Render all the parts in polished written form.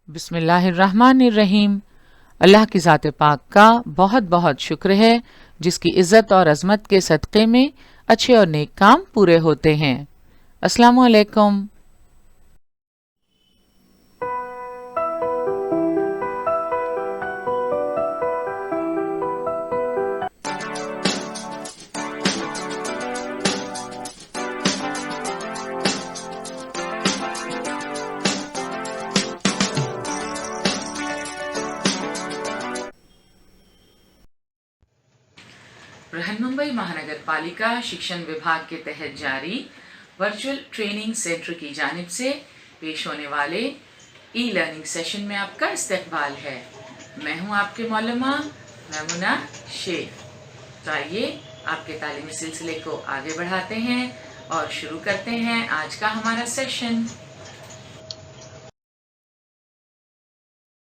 बिस्मिल्लाहिर्रहमानिर्रहीम। अल्लाह की ज़ात पाक का बहुत बहुत शुक्र है जिसकी इज़्ज़त और अज़मत के सदक़े में अच्छे और नेक काम पूरे होते हैं। अस्सलामु अलैकुम। बृहन्मुंबई महानगर पालिका शिक्षण विभाग के तहत जारी वर्चुअल ट्रेनिंग सेंटर की जानिब से पेश होने वाले ई लर्निंग सेशन में आपका इस्तकबाल है। मैं हूं आपके मौलमा मैमुना शेख। तो आइए आपके तालीमी सिलसिले को आगे बढ़ाते हैं और शुरू करते हैं आज का हमारा सेशन।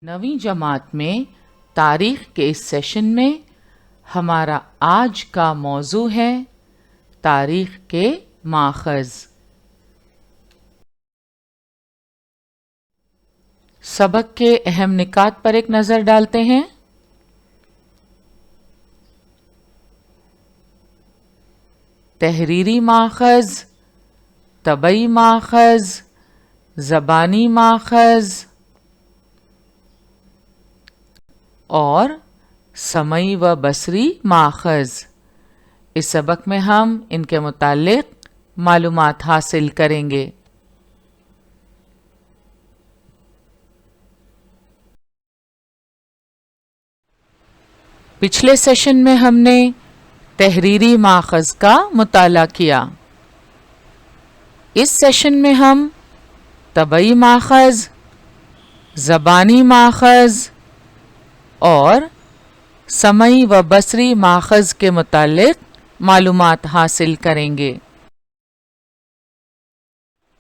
9वीं जमात में तारीख के इस सेशन में हमारा आज का मौजू है तारीख के माखज़। सबक के अहम निकात पर एक नज़र डालते हैं। तहरीरी माखज़, तबई माखज़, ज़बानी माखज़ और समई व बसरी माखज़। इस सबक में हम इनके मुताल्लिक़ मालूमात हासिल करेंगे। पिछले सेशन में हमने तहरीरी माखज़ का मुताला किया। इस सेशन में हम तबई माखज़, ज़बानी माखज़ और समई व बसरी माखज़ के मुताल्लिक़ मालूमात हासिल करेंगे।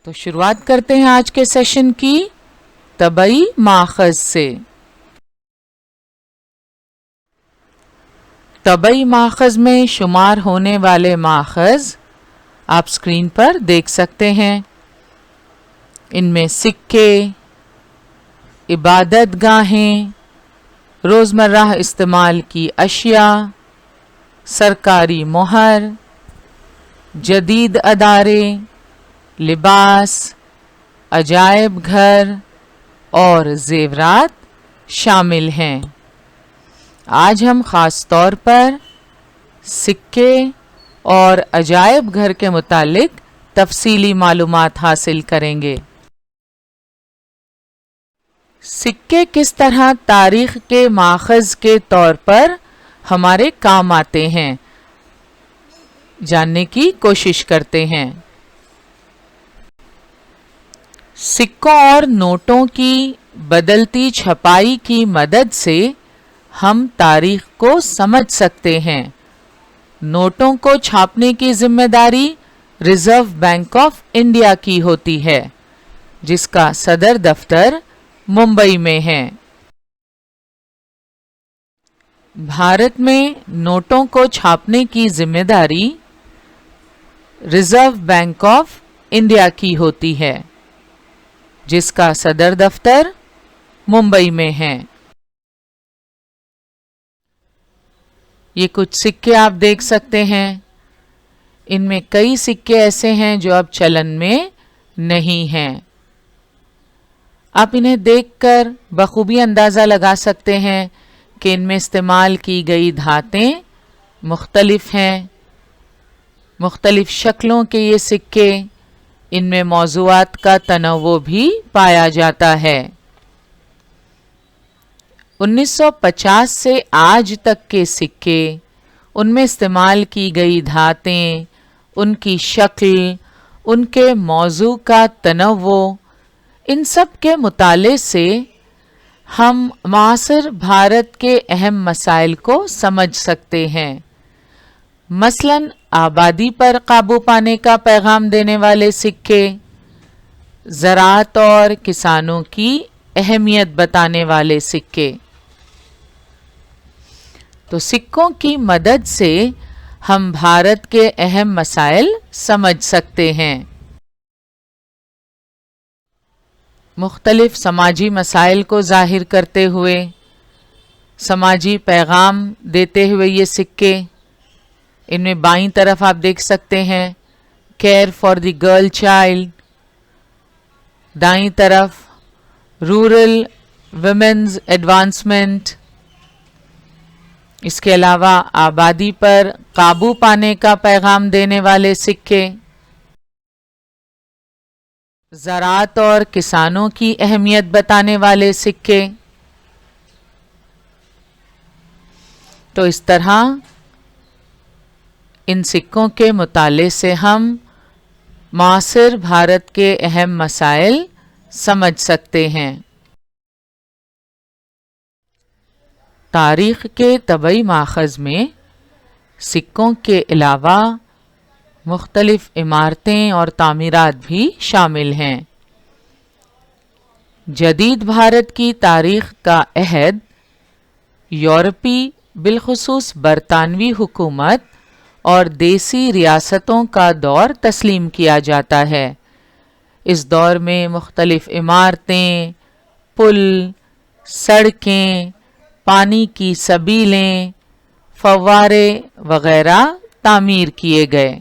तो शुरुआत करते हैं आज के सेशन की तबई माखज़ से। तबई माखज़ में शुमार होने वाले माखज़ आप स्क्रीन पर देख सकते हैं। इनमें सिक्के, इबादत गाहें, रोज़मर्रा इस्तेमाल की अशिया, सरकारी मोहर, जदीद अदारे, लिबास, अजायब घर और ज़ेवरात शामिल हैं। आज हम ख़ास तौर पर सिक्के और अजायब घर के मुतालिक तफसीली मालूमात हासिल करेंगे। सिक्के किस तरह तारीख़ के माखज़ के तौर पर हमारे काम आते हैं जानने की कोशिश करते हैं। सिक्कों और नोटों की बदलती छपाई की मदद से हम तारीख़ को समझ सकते हैं। नोटों को छापने की जिम्मेदारी रिज़र्व बैंक ऑफ इंडिया की होती है, जिसका सदर दफ्तर मुंबई में है। भारत में नोटों को छापने की जिम्मेदारी रिज़र्व बैंक ऑफ इंडिया की होती है, जिसका सदर दफ्तर मुंबई में है। ये कुछ सिक्के आप देख सकते हैं। इनमें कई सिक्के ऐसे हैं जो अब चलन में नहीं हैं। आप इन्हें देखकर बखूबी अंदाज़ा लगा सकते हैं कि इनमें इस्तेमाल की गई धातें मुख्तलिफ हैं। मुख्तलिफ शक्लों के ये सिक्के, इनमें मौज़ूआत का तनव्वुर भी पाया जाता है। 1950 से आज तक के सिक्के, उनमें इस्तेमाल की गई धातें, उनकी शक्ल, उनके मौज़ू का तनव्वुर, इन सब के मुताले से हम मासिर भारत के अहम मसाइल को समझ सकते हैं। मसलन आबादी पर काबू पाने का पैगाम देने वाले सिक्के, ज़राअत और किसानों की अहमियत बताने वाले सिक्के। तो सिक्कों की मदद से हम भारत के अहम मसाइल समझ सकते हैं। مختلف سماجی مسائل کو ظاہر کرتے ہوئے، سماجی پیغام دیتے ہوئے یہ سکے، ان میں بائیں طرف آپ دیکھ سکتے ہیں care for the girl child, دائیں طرف رورل ویمنز ایڈوانسمنٹ، اس کے علاوہ آبادی پر قابو پانے کا پیغام دینے والے سکے، زراعت اور کسانوں کی اہمیت بتانے والے سکے۔ تو اس طرح ان سکوں کے مطالعے سے ہم معاصر بھارت کے اہم مسائل سمجھ سکتے ہیں۔ تاریخ کے طبعی ماخذ میں سکوں کے علاوہ مختلف عمارتیں اور تعمیرات بھی شامل ہیں۔ جدید بھارت کی تاریخ کا عہد یورپی بالخصوص برطانوی حکومت اور دیسی ریاستوں کا دور تسلیم کیا جاتا ہے۔ اس دور میں مختلف عمارتیں، پل، سڑکیں، پانی کی سبیلیں، فوارے وغیرہ تعمیر کیے گئے۔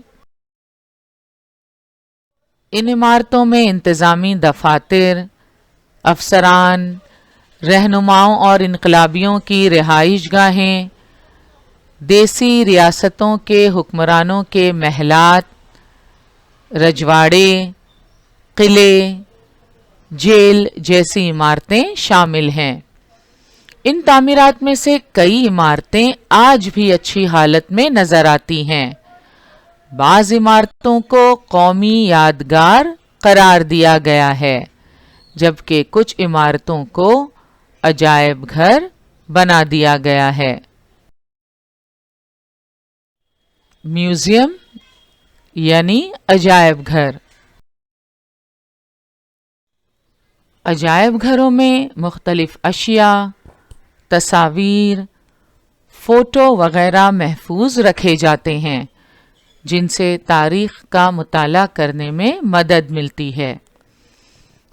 ان عمارتوں میں انتظامی دفاتر، افسران، رہنماؤں اور انقلابیوں کی رہائش گاہیں، دیسی ریاستوں کے حکمرانوں کے محلات، رجواڑے، قلعے، جیل جیسی عمارتیں شامل ہیں۔ ان تعمیرات میں سے کئی عمارتیں آج بھی اچھی حالت میں نظر آتی ہیں۔ بعض عمارتوں کو قومی یادگار قرار دیا گیا ہے، جبکہ کچھ عمارتوں کو عجائب گھر بنا دیا گیا ہے۔ میوزیم یعنی عجائب گھر۔ عجائب گھروں میں مختلف اشیاء، تصاویر، فوٹو وغیرہ محفوظ رکھے جاتے ہیں، جن سے تاریخ کا مطالعہ کرنے میں مدد ملتی ہے۔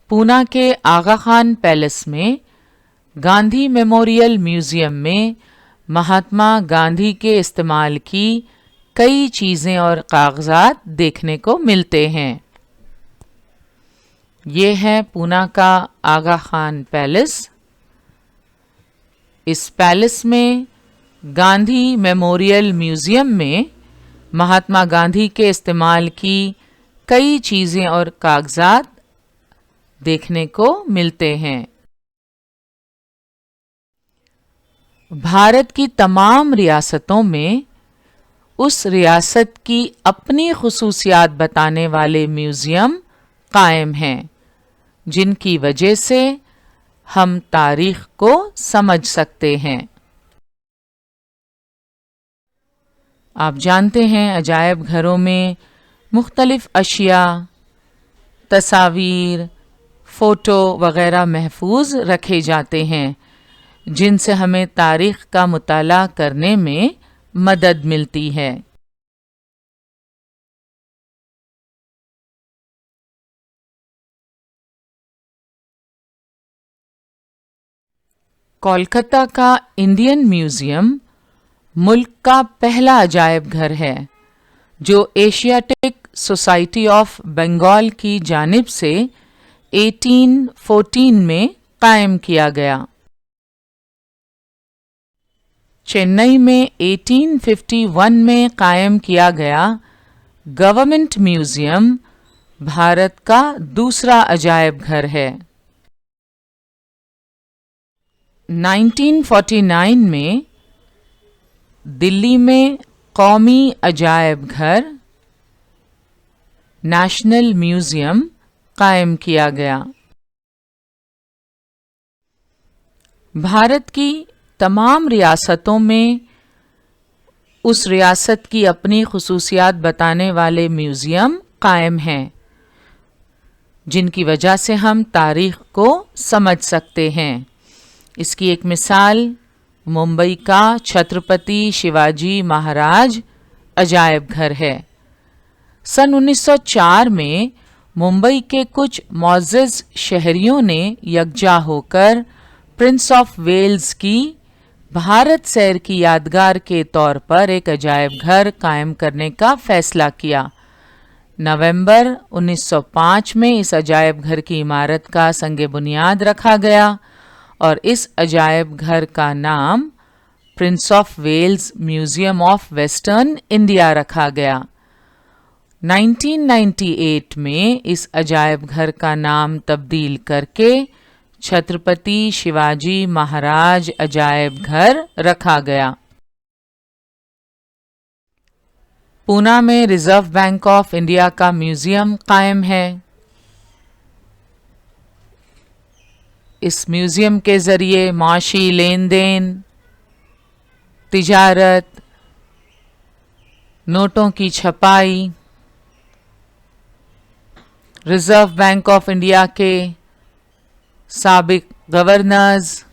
پونا کے آغا خان پیلس میں گاندھی میموریل میوزیم میں مہاتما گاندھی کے استعمال کی کئی چیزیں اور کاغذات دیکھنے کو ملتے ہیں۔ یہ ہے پونا کا آغا خان پیلس۔ اس پیلس میں گاندھی میموریل میوزیم میں مہاتما گاندھی کے استعمال کی کئی چیزیں اور کاغذات دیکھنے کو ملتے ہیں۔ بھارت کی تمام ریاستوں میں اس ریاست کی اپنی خصوصیات بتانے والے میوزیم قائم ہیں، جن کی وجہ سے ہم تاریخ کو سمجھ سکتے ہیں۔ آپ جانتے ہیں عجائب گھروں میں مختلف اشیاء، تصاویر، فوٹو وغیرہ محفوظ رکھے جاتے ہیں، جن سے ہمیں تاریخ کا مطالعہ کرنے میں مدد ملتی ہے۔ کولکتہ کا انڈین میوزیم ملک کا پہلا عجائب گھر ہے، جو ایشیاٹک سوسائٹی آف بنگال کی جانب سے 1814 میں قائم کیا گیا۔ چنئی میں 1851 میں قائم کیا گیا گورنمنٹ میوزیم بھارت کا دوسرا عجائب گھر ہے۔ 1949 میں دلی میں قومی عجائب گھر نیشنل میوزیم قائم کیا گیا۔ بھارت کی تمام ریاستوں میں اس ریاست کی اپنی خصوصیات بتانے والے میوزیم قائم ہیں، جن کی وجہ سے ہم تاریخ کو سمجھ سکتے ہیں۔ اس کی ایک مثال ممبئی کا چھترپتی شیواجی مہاراج عجائب گھر ہے۔ سن 1904 میں मुंबई के कुछ मुअज़्ज़ज़ शहरियों ने यकजा होकर प्रिंस ऑफ वेल्स की भारत सैर की यादगार के तौर पर एक अजायब घर कायम करने का फैसला किया। नवंबर 1905 में इस अजायब घर की इमारत का संग बुनियाद रखा गया और इस अजायब घर का नाम Prince of Wales Museum of Western India रखा गया। 1998 में इस अजायब घर का नाम तब्दील करके छत्रपति शिवाजी महाराज अजायब घर रखा गया। पूना में रिजर्व बैंक ऑफ इंडिया का म्यूजियम कायम है। इस म्यूजियम के जरिए माशी लेन देन, तिजारत, नोटों की छपाई, रिजर्व बैंक ऑफ इंडिया के साबिक गवर्नर्स,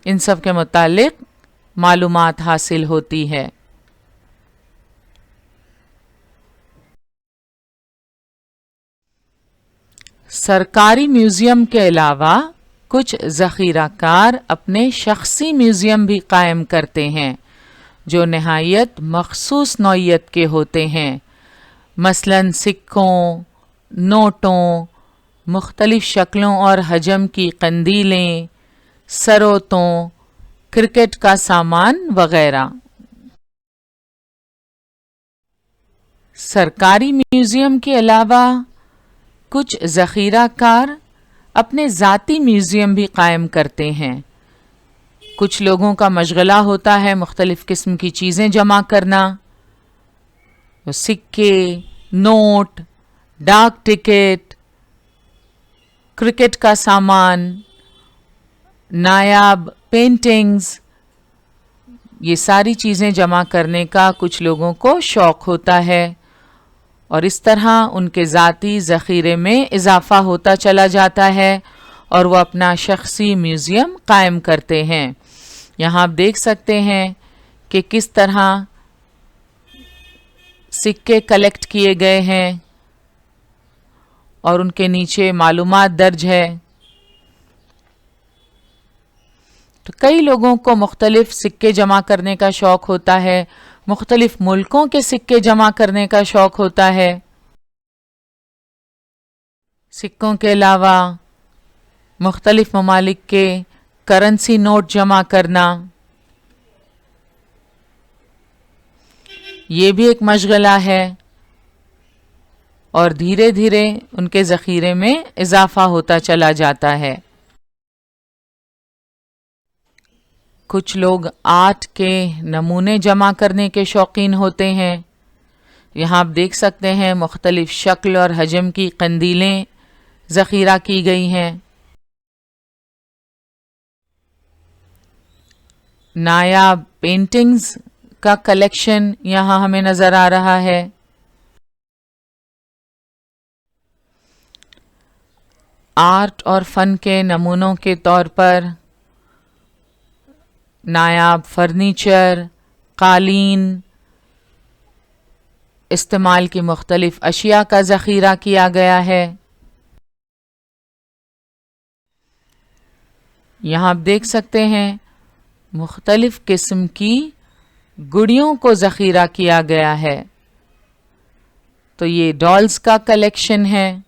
इन सब के मुतालिक मालूमात हासिल होती है। सरकारी म्यूजियम के अलावा कुछ ज़ख़ीराकार अपने शख्सी म्यूजियम भी कायम करते हैं जो नहायत मखसूस नौइयत के होते हैं। मसलन सिक्कों, नोटों, मुख्तलिफ शक्लों और हजम की कंदीलें, सरोतों, क्रिकेट का सामान वगैरह। सरकारी म्यूजियम के अलावा कुछ ज़ख़ीराकार अपने ज़ाती म्यूजियम भी कायम करते हैं। कुछ लोगों का मशगला होता है मुख्तलिफ किस्म की चीज़ें जमा करना, सिक्के, नोट, डाक टिकट, क्रिकेट का सामान, नायाब पेंटिंग्स, ये सारी चीज़ें जमा करने का कुछ लोगों को शौक़ होता है और इस तरह उनके ज़ाती ज़ख़ीरे में इजाफ़ा होता चला जाता है और वो अपना शख्सी म्यूज़ियम कायम करते हैं। यहाँ आप देख सकते हैं कि किस तरह सिक्के कलेक्ट किए गए हैं और उनके नीचे मालूमात दर्ज है। तो कई लोगों को मुख्तलिफ सिक्के जमा करने का शौक़ होता है, मुख्तलिफ मुल्कों के सिक्के जमा करने का शौक़ होता है। सिक्कों के अलावा मुख्तलिफ ममालिक के करेंसी नोट जमा करना, ये भी एक मशगला है और धीरे धीरे उनके ज़ख़ीरे में इजाफ़ा होता चला जाता है। कुछ लोग आर्ट के नमूने जमा करने के शौकीन होते हैं। यहाँ आप देख सकते हैं मुख्तलिफ शक्ल और हजम की कंदीलें ज़ख़ीरा की गई हैं। नायाब पेंटिंग्स का कलेक्शन यहाँ हमें नज़र आ रहा है। आर्ट और फ़न के नमूनों के तौर पर नायाब फर्नीचर, कालीन, इस्तेमाल की मुख्तलिफ अशिया का ज़ख़ीरा किया गया है। यहाँ आप देख सकते हैं मुख्तलिफ किस्म की गुड़ियों को ज़ख़ीरा किया गया है। तो ये डॉल्स का कलेक्शन है।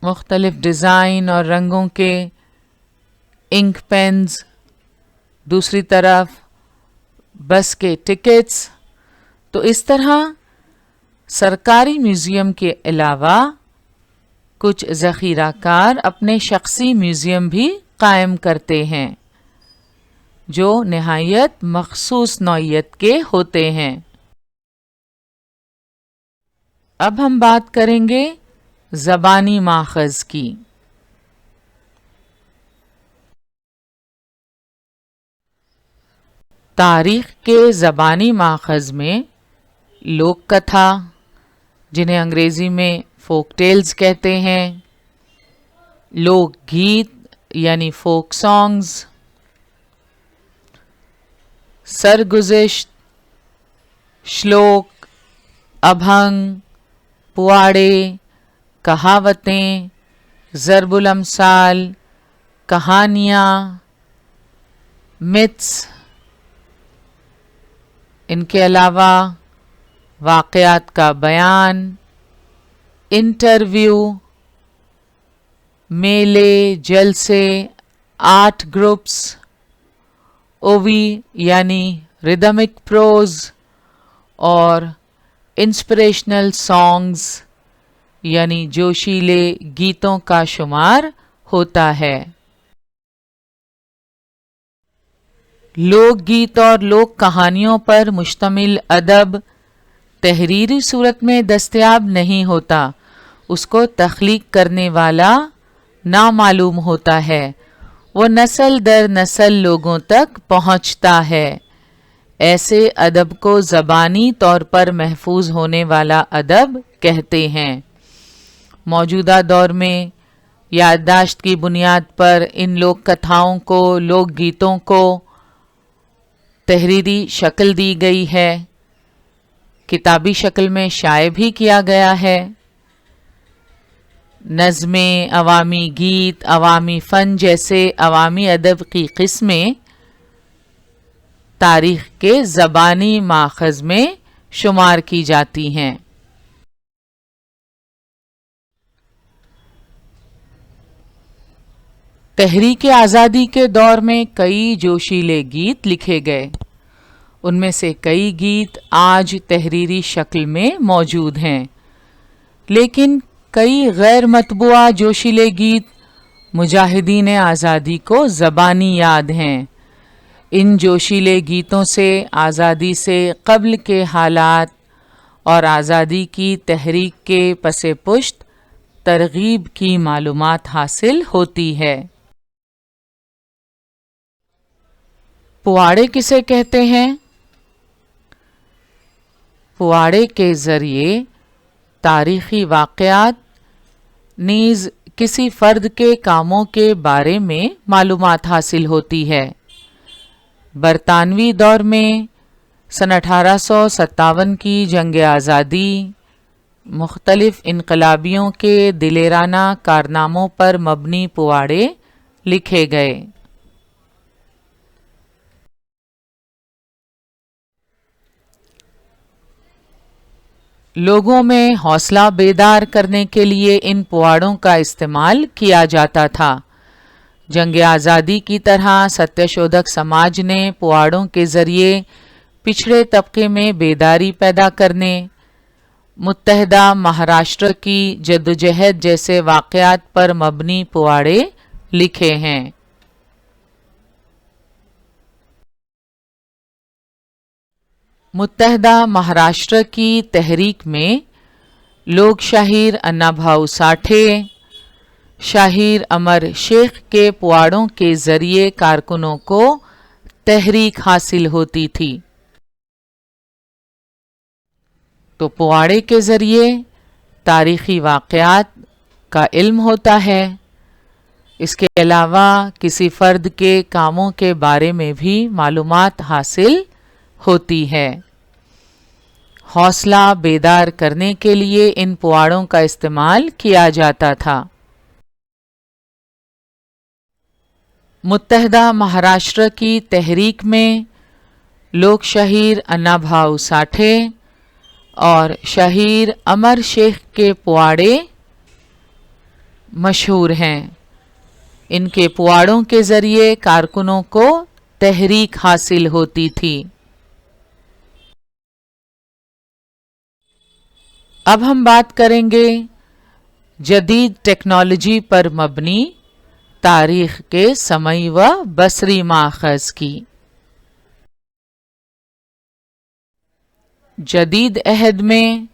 मुख्तलिफ डिज़ाइन और रंगों के इंक पेन्स, दूसरी तरफ बस के टिकट्स। तो इस तरह सरकारी म्यूज़ियम के अलावा कुछ ज़ख़ीराकार अपने शख्सी म्यूज़ियम भी कायम करते हैं जो नहायत मखसूस नौइयत के होते हैं। अब हम बात करेंगे ज़बानी माख़ज़ की। तारीख़ के ज़बानी माख़ज़ में लोक कथा, जिन्हें अंग्रेज़ी में फोक टेल्स कहते हैं, लोक गीत यानी फोक सॉन्ग्स, सरगुज़िश्त, श्लोक, अभंग, पुआड़े, कहावतें, ज़रबुल अमसाल, कहानियाँ, मिथ्स, इनके अलावा वाक़यात का बयान, इंटरव्यू, मेले, जलसे, आर्ट ग्रुप्स, ओवी यानी रिदमिक प्रोज और इंस्पिरेशनल सॉन्ग्स यानी जोशीले गीतों का शुमार होता है। लोकगीत और लोक कहानियों पर मुश्तमिल अदब तहरीरी सूरत में दस्तयाब नहीं होता, उसको तख्लीक करने वाला नामालूम होता है, वो नस्ल दर नस्ल लोगों तक पहुँचता है। ऐसे अदब को ज़बानी तौर पर महफूज होने वाला अदब कहते हैं। मौजूदा दौर में याददाश्त की बुनियाद पर इन लोक कथाओं को, लोक गीतों को तहरीरी शक्ल दी गई है, किताबी शक्ल में शाये भी किया गया है। नज़्में, अवामी गीत, अवामी फ़न जैसे अवामी अदब की किस्में तारीख़ के ज़बानी माख़ज़ में शुमार की जाती हैं। तहरीक आज़ादी के दौर में कई जोशीले गीत लिखे गए, उनमें से कई गीत आज तहरीरी शक्ल में मौजूद हैं, लेकिन कई गैर मतबूआ जोशीले गीत मुजाहिदीन आज़ादी को ज़बानी याद हैं। इन जोशीले गीतों से आज़ादी से क़ब्ल के हालात और आज़ादी की तहरीक के पसे पुश्त तरगीब की मालूमात हासिल होती है। पुआड़े किसे कहते हैं? पुआड़े के ज़रिए तारीख़ी वाक़यात नीज़ किसी फ़र्द के कामों के बारे में मालूमात हासिल होती है। बरतानवी दौर में सन 1857 की जंग आज़ादी, मुख्तलिफ़ इनकलाबियों के दिलेराना कारनामों पर मबनी पुआड़े लिखे गए। लोगों में हौसला बेदार करने के लिए इन पुआड़ों का इस्तेमाल किया जाता था। जंग आज़ादी की तरह सत्यशोधक समाज ने पुआड़ों के ज़रिए पिछड़े तबके में बेदारी पैदा करने, मुत्तहदा महाराष्ट्र की जद्दोजहद जैसे वाक़यात पर मबनी पुआड़े लिखे हैं। मुत्तहदा महाराष्ट्र की तहरीक में लोग शाहीर अन्नाभाऊ साठे, शाहीर अमर शेख के पुआड़ों के ज़रिए कारकुनों को तहरीक हासिल होती थी। तो पुआड़े के ज़रिए तारीख़ी वाक़यात का इल्म होता है। इसके अलावा किसी फ़र्द के कामों के बारे में भी मालूमात हासिल होती है। हौसला बेदार करने के लिए इन पुआड़ों का इस्तेमाल किया जाता था। मुत्तहदा महाराष्ट्र की तहरीक में लोग शाहीर अन्नाभाऊ साठे और शाहीर अमर शेख के पुआड़े मशहूर हैं। इनके पुआड़ों के ज़रिए कारकुनों को तहरीक हासिल होती थी। अब हम बात करेंगे जदीद टेक्नोलॉजी पर मबनी तारीख़ के समई व बसरी माख़ज़ की। जदीद अहद में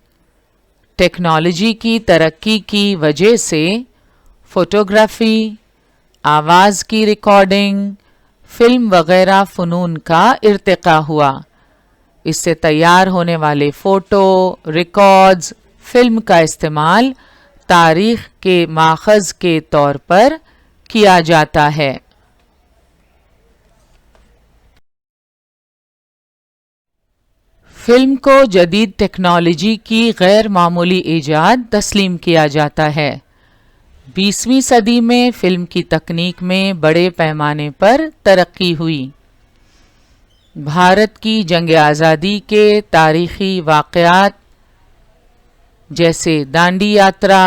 टेक्नोलॉजी की तरक्की की वजह से फ़ोटोग्राफ़ी, आवाज़ की रिकॉर्डिंग, फ़िल्म वग़ैरह फ़नून का इर्तिक़ा हुआ। इससे तैयार होने वाले फ़ोटो, रिकॉर्ड्स, फ़िल्म का इस्तेमाल तारीख़ के माख़ज़ के तौर पर किया जाता है। فلم کو جدید ٹیکنالوجی کی غیر معمولی ایجاد تسلیم کیا جاتا ہے۔ 20ویں صدی میں فلم کی تکنیک میں بڑے پیمانے پر ترقی ہوئی۔ بھارت کی جنگ آزادی کے تاریخی واقعات جیسے دانڈی یاترا،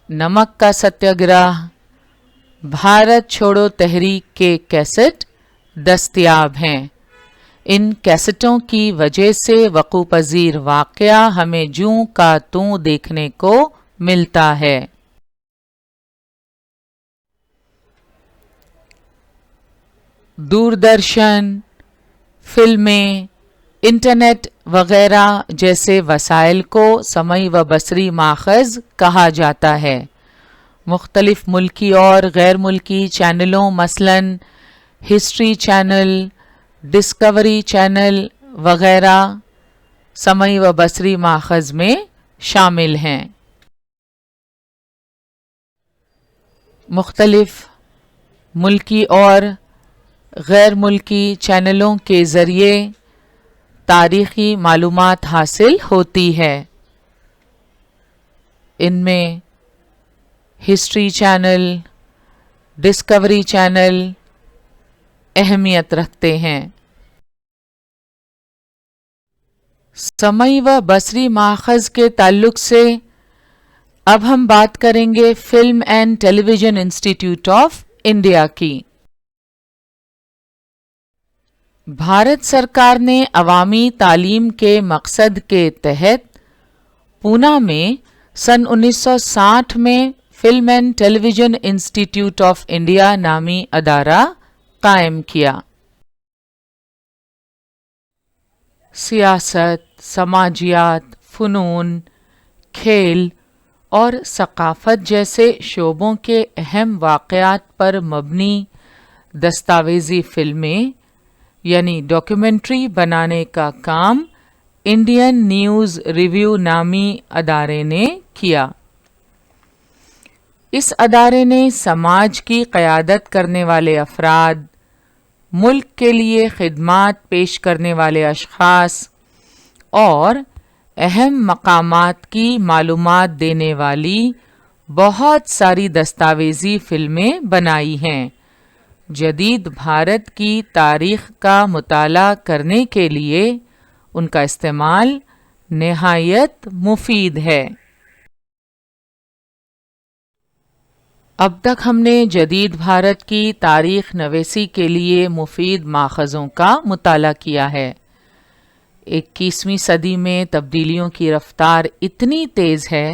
نمک کا ستیہ گرہ، بھارت چھوڑو تحریک کے کیسٹ دستیاب ہیں۔ ان کیسٹوں کی وجہ سے وقوع پذیر واقعہ ہمیں جوں کا توں دیکھنے کو ملتا ہے۔ دوردرشن، فلمیں، انٹرنیٹ وغیرہ جیسے وسائل کو سمعی و بصری ماخذ کہا جاتا ہے۔ مختلف ملکی اور غیر ملکی چینلوں مثلاً ہسٹری چینل، ڈسکوری چینل وغیرہ سمعی و بصری ماخذ میں شامل ہیں۔ مختلف ملکی اور غیر ملکی چینلوں کے ذریعے تاریخی معلومات حاصل ہوتی ہے۔ ان میں ہسٹری چینل، ڈسکوری چینل اہمیت رکھتے ہیں۔ سمعی و بصری ماخذ کے تعلق سے اب ہم بات کریں گے film and television institute of India کی۔ بھارت سرکار نے عوامی تعلیم کے مقصد کے تحت پونا میں سن 1960 میں film and television institute of India نامی ادارہ قائم کیا۔ سیاست، سماجیات، فنون، کھیل اور ثقافت جیسے شعبوں کے اہم واقعات پر مبنی دستاویزی فلمیں یعنی ڈاکیومنٹری بنانے کا کام انڈین نیوز ریویو نامی ادارے نے کیا۔ اس ادارے نے سماج کی قیادت کرنے والے افراد، ملک کے لیے خدمات پیش کرنے والے اشخاص اور اہم مقامات کی معلومات دینے والی بہت ساری دستاویزی فلمیں بنائی ہیں۔ جدید بھارت کی تاریخ کا مطالعہ کرنے کے لیے ان کا استعمال نہایت مفید ہے۔ اب تک ہم نے جدید بھارت کی تاریخ نویسی کے لیے مفید ماخذوں کا مطالعہ کیا ہے۔ 21ویں صدی میں تبدیلیوں کی رفتار اتنی تیز ہے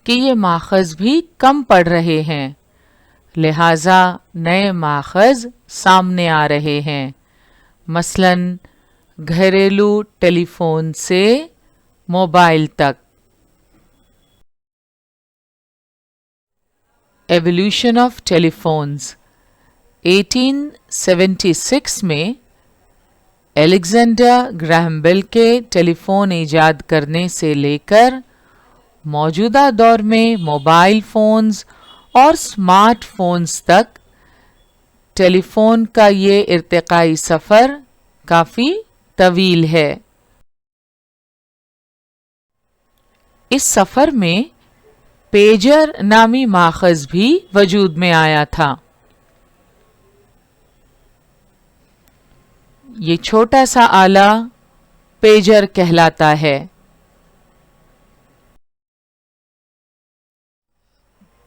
کہ یہ ماخذ بھی کم پڑ رہے ہیں، لہٰذا نئے ماخذ سامنے آ رہے ہیں، مثلاً گھریلو ٹیلی فون سے موبائل تک۔ ایولیوشن آف ٹیلی فونز 1876 میں الیگزینڈر گراہم بیل کے ٹیلی فون ایجاد کرنے سے لے کر موجودہ دور میں موبائل فونز اور سمارٹ فونز تک ٹیلی فون کا یہ ارتقائی سفر کافی طویل ہے۔ اس سفر میں پیجر نامی ماخذ بھی وجود میں آیا تھا۔ یہ چھوٹا سا آلہ پیجر کہلاتا ہے۔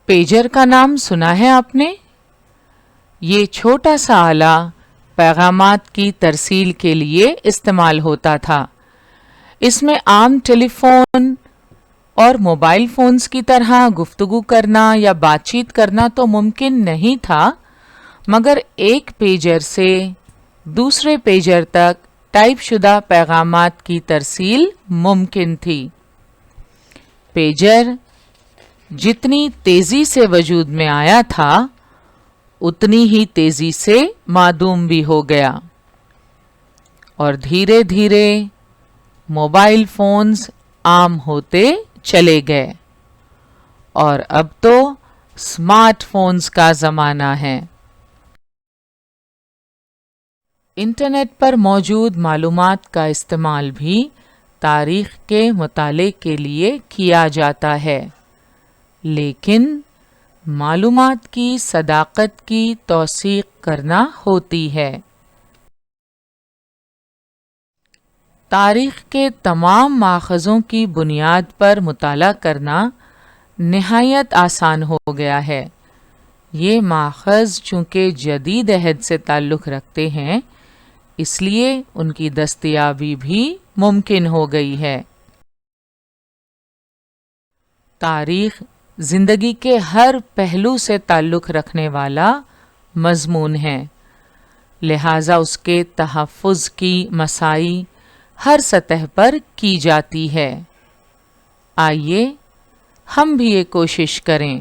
پیجر کا نام سنا ہے آپ نے؟ یہ چھوٹا سا آلہ پیغامات کی ترسیل کے لیے استعمال ہوتا تھا۔ اس میں عام ٹیلی فون اور موبائل فونز کی طرح گفتگو کرنا یا بات چیت کرنا تو ممکن نہیں تھا، مگر ایک پیجر سے دوسرے پیجر تک ٹائپ شدہ پیغامات کی ترسیل ممکن تھی۔ پیجر جتنی تیزی سے وجود میں آیا تھا اتنی ہی تیزی سے معدوم بھی ہو گیا، اور دھیرے دھیرے موبائل فونز عام ہوتے چلے گئے، اور اب تو اسمارٹ فونز کا زمانہ ہے۔ انٹرنیٹ پر موجود معلومات کا استعمال بھی تاریخ کے مطالعے کے لیے کیا جاتا ہے، لیکن معلومات کی صداقت کی توثیق کرنا ہوتی ہے۔ تاریخ کے تمام ماخذوں کی بنیاد پر مطالعہ کرنا نہایت آسان ہو گیا ہے۔ یہ ماخذ چونکہ جدید عہد سے تعلق رکھتے ہیں، اس لیے ان کی دستیابی بھی ممکن ہو گئی ہے۔ تاریخ زندگی کے ہر پہلو سے تعلق رکھنے والا مضمون ہے، لہذا اس کے تحفظ کی مساعی ہر سطح پر کی جاتی ہے۔ آئیے ہم بھی یہ کوشش کریں۔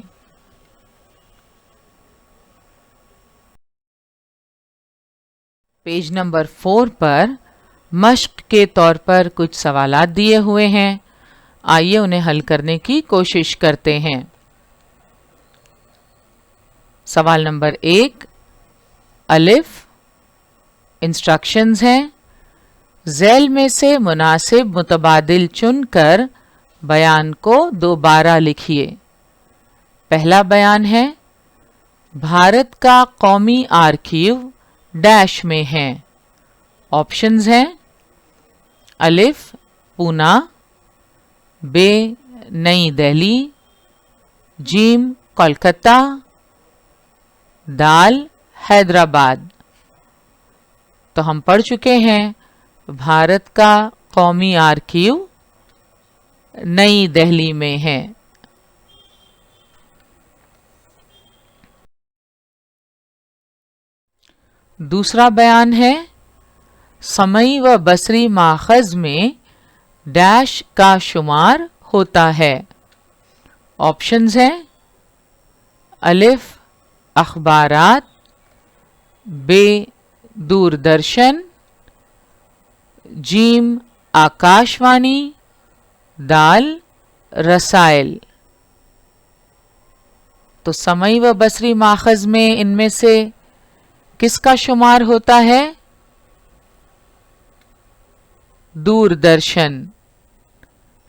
پیج نمبر 4 پر مشق کے طور پر کچھ سوالات دیے ہوئے ہیں، آئیے انہیں حل کرنے کی کوشش کرتے ہیں۔ سوال نمبر 1 الف، انسٹرکشنز ہیں، ذیل میں سے مناسب متبادل چن کر بیان کو دوبارہ لکھیے۔ پہلا بیان ہے، بھارت کا قومی آرکیو ڈیش میں ہے۔ آپشنز ہیں، الف پونا، ب نئی دہلی، جیم کولکتہ، دال حیدرآباد۔ تو ہم پڑھ چکے ہیں بھارت کا قومی آرکیو نئی دہلی میں ہے۔ دوسرا بیان ہے، سمعی و بصری ماخذ میں ڈیش کا شمار ہوتا ہے۔ آپشنز ہیں، الف اخبارات، ب دوردرشن، جیم آکاشوانی، دال رسائل۔ تو سمعی و بصری ماخذ میں ان میں سے کس کا شمار ہوتا ہے؟ دوردرشن۔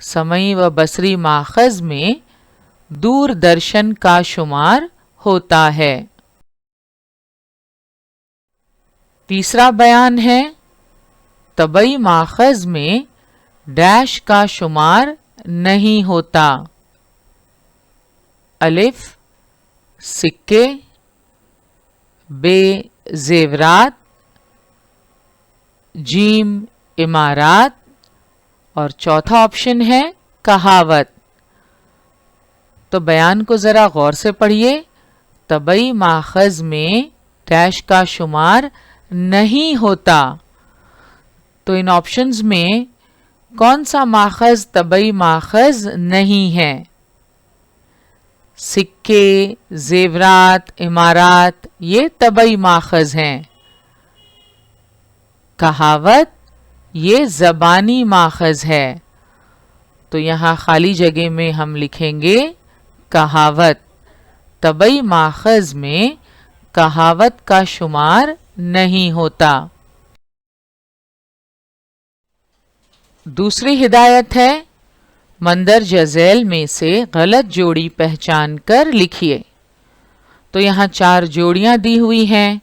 سمعی و بصری ماخذ میں دوردرشن کا شمار ہوتا ہے۔ تیسرا بیان ہے، طبعی ماخذ میں ڈیش کا شمار نہیں ہوتا۔ الف سکے، ب زیورات، جیم عمارات، اور چوتھا آپشن ہے کہاوت۔ تو بیان کو ذرا غور سے پڑھیے، طبعی ماخذ میں ڈیش کا شمار نہیں ہوتا۔ تو ان آپشنز میں کون سا ماخذ طبعی ماخذ نہیں ہے؟ سکے، زیورات، عمارات یہ طبعی ماخذ ہیں۔ کہاوت یہ زبانی ماخذ ہے۔ تو یہاں خالی جگہ میں ہم لکھیں گے کہاوت۔ طبعی ماخذ میں کہاوت کا شمار نہیں ہوتا۔ دوسری ہدایت ہے، مندرجہ ذیل میں سے غلط جوڑی پہچان کر لکھیے۔ تو یہاں 4 جوڑیاں دی ہوئی ہیں،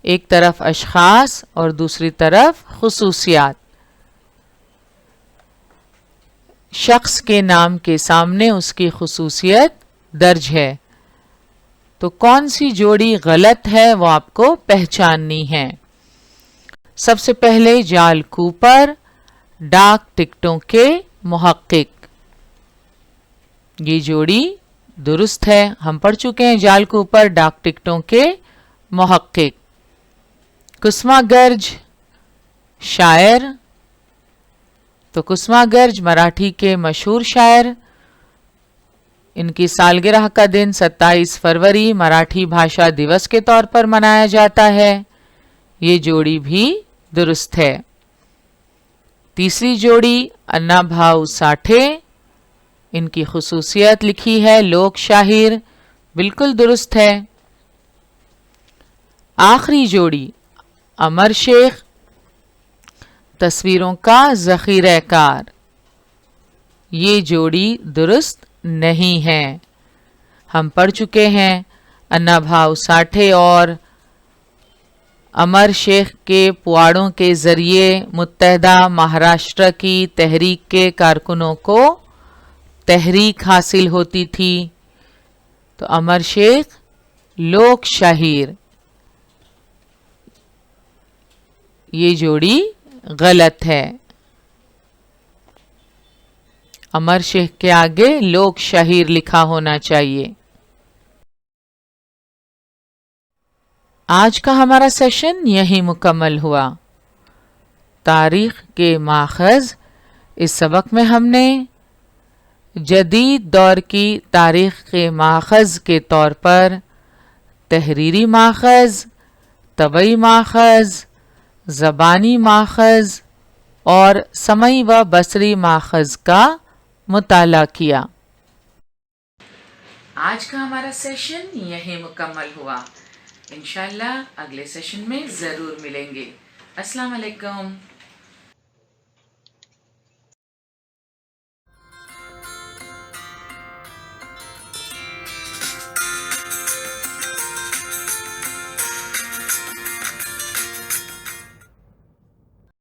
ایک طرف اشخاص اور دوسری طرف خصوصیات۔ شخص کے نام کے سامنے اس کی خصوصیت درج ہے، تو کون سی جوڑی غلط ہے وہ آپ کو پہچاننی ہے۔ سب سے پہلے جال کوپر، ڈاک ٹکٹوں کے محقق، یہ جوڑی درست ہے، ہم پڑھ چکے ہیں جال کوپر ڈاک ٹکٹوں کے محقق۔ کسما گرج شاعر، تو کسما گرج مراٹھی کے مشہور شاعر، ان کی سالگرہ کا دن 27 فروری مراٹھی بھاشا دیوس کے طور پر منایا جاتا ہے، یہ جوڑی بھی درست ہے۔ تیسری جوڑی انا بھاؤ ساٹھے، ان کی خصوصیت لکھی ہے لوک شاہر، بالکل درست ہے۔ آخری جوڑی امر شیخ، تصویروں کا ذخیرہ کار، یہ جوڑی درست نہیں ہے۔ ہم پڑھ چکے ہیں انا بھاؤ ساٹھے اور امر شیخ کے پواڑوں کے ذریعے متحدہ مہاراشٹر کی تحریک کے کارکنوں کو تحریک حاصل ہوتی تھی۔ تو امر شیخ لوک شاہیر، یہ جوڑی غلط ہے۔ امر شیخ کے آگے لوک شاہیر لکھا ہونا چاہیے۔ آج کا ہمارا سیشن یہی مکمل ہوا۔ تاریخ کے ماخذ، اس سبق میں ہم نے جدید دور کی تاریخ کے ماخذ کے طور پر تحریری ماخذ، طبعی ماخذ، زبانی ماخذ اور سمعی و بصری ماخذ کا مطالعہ کیا۔ آج کا ہمارا سیشن یہی مکمل ہوا۔ انشاءاللہ اگلے سیشن میں ضرور ملیں گے۔ السلام علیکم۔